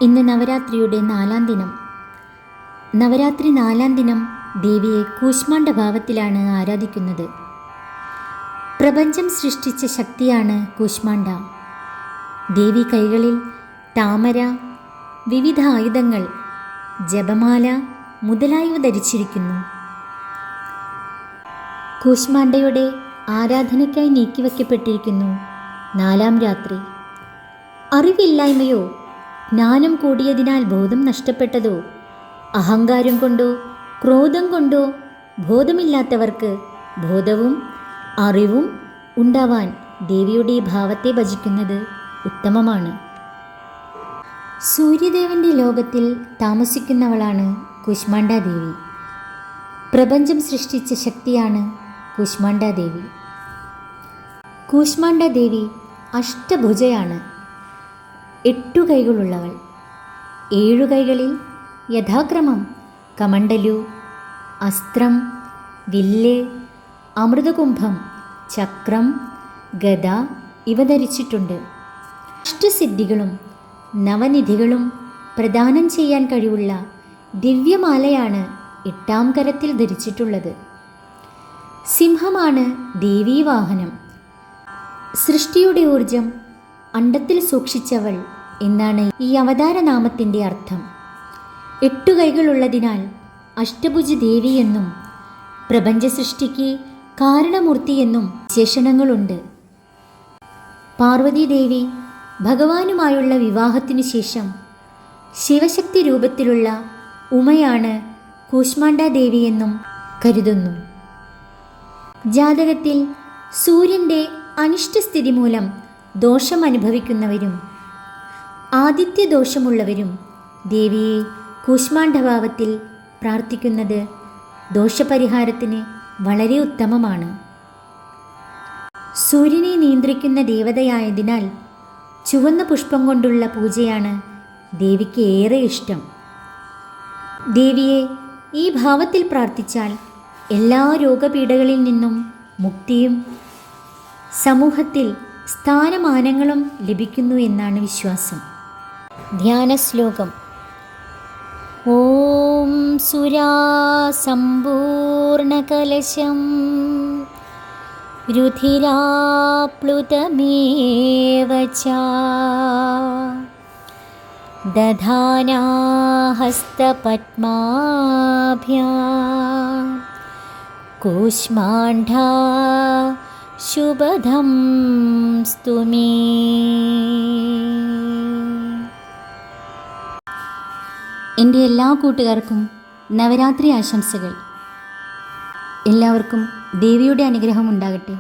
ഇന്ന് നവരാത്രിയുടെ 4-ാം ദിനം. നവരാത്രി 4-ാം ദിനം ദേവിയെ കൂശ്മാണ്ഡ ഭാവത്തിലാണ് ആരാധിക്കുന്നത്. പ്രപഞ്ചം സൃഷ്ടിച്ച ശക്തിയാണ് കൂശ്മാണ്ഡ. ദേവി കൈകളിൽ താമര, വിവിധ ആയുധങ്ങൾ, ജപമാല മുതലായവ ധരിച്ചിരിക്കുന്നു. കൂശ്മാണ്ഡയുടെ ആരാധനയ്ക്കായി നീക്കിവെക്കപ്പെട്ടിരിക്കുന്നു 4-ാം രാത്രി. അറിവില്ലായ്മയോ ജ്ഞാനം കൂടിയതിനാൽ ബോധം നഷ്ടപ്പെട്ടതോ അഹങ്കാരം കൊണ്ടോ ക്രോധം കൊണ്ടോ ബോധമില്ലാത്തവർക്ക് ബോധവും അറിവും ഉണ്ടാവാൻ ദേവിയുടെ ഭാവത്തെ ഭജിക്കുന്നത് ഉത്തമമാണ്. സൂര്യദേവൻ്റെ ലോകത്തിൽ താമസിക്കുന്നവളാണ് കൂശ്മാണ്ഡ ദേവി. പ്രപഞ്ചം സൃഷ്ടിച്ച ശക്തിയാണ് കൂശ്മാണ്ഡ ദേവി. കൂശ്മാണ്ഡ ദേവി അഷ്ടഭുജയാണ്, 8 കൈകളുള്ളവൾ. 7 കൈകളിൽ യഥാക്രമം കമണ്ഡലു, അസ്ത്രം, വില്ല്, അമൃതകുംഭം, ചക്രം, ഗദ ഇവ ധരിച്ചിട്ടുണ്ട്. അഷ്ടസിദ്ധികളും നവനിധികളും പ്രദാനം ചെയ്യാൻ കഴിവുള്ള ദിവ്യമാലയാണ് 8-ാം കരത്തിൽ ധരിച്ചിട്ടുള്ളത്. സിംഹമാണ് ദേവീവാഹനം. സൃഷ്ടിയുടെ ഊർജം അണ്ടത്തിൽ സൂക്ഷിച്ചവൾ എന്നാണ് ഈ അവതാരനാമത്തിൻ്റെ അർത്ഥം. 8 കൈകളുള്ളതിനാൽ അഷ്ടഭുജ ദേവി എന്നും പ്രപഞ്ച സൃഷ്ടിക്ക് കാരണമൂർത്തിയെന്നും വിശേഷണങ്ങളുണ്ട്. പാർവതീദേവി ഭഗവാനുമായുള്ള വിവാഹത്തിനു ശേഷം ശിവശക്തി രൂപത്തിലുള്ള ഉമയാണ് കൂശ്മാണ്ഡ ദേവിയെന്നും കരുതുന്നു. ജാതകത്തിൽ സൂര്യൻ്റെ അനിഷ്ടസ്ഥിതി മൂലം ദോഷം അനുഭവിക്കുന്നവരും ആദിത്യദോഷമുള്ളവരും ദേവിയെ കൂശ്മാണ്ഡഭാവത്തിൽ പ്രാർത്ഥിക്കുന്നത് ദോഷപരിഹാരത്തിന് വളരെ ഉത്തമമാണ്. സൂര്യനെ നിയന്ത്രിക്കുന്ന ദേവതയായതിനാൽ ചുവന്ന പുഷ്പം കൊണ്ടുള്ള പൂജയാണ് ദേവിക്ക് ഏറെ ഇഷ്ടം. ദേവിയെ ഈ ഭാവത്തിൽ പ്രാർത്ഥിച്ചാൽ എല്ലാ രോഗപീഠകളിൽ നിന്നും മുക്തിയും സമൂഹത്തിൽ സ്ഥാനമാനങ്ങളും ലഭിക്കുന്നു എന്നാണ് വിശ്വാസം. ധ്യാന ശ്ലോകം: ഓം സുരാസമ്പൂർണകലശം രുധിരാപ്ലുതമേവ ച ദധാനാ ഹസ്തപദ്മാഭ്യാം കൂശ്മാണ്ഡാ ശുഭദം സ്തുമേ. എൻ്റെ എല്ലാ കൂട്ടുകാർക്കും നവരാത്രി ആശംസകൾ. എല്ലാവർക്കും ദേവിയുടെ അനുഗ്രഹം ഉണ്ടാകട്ടെ.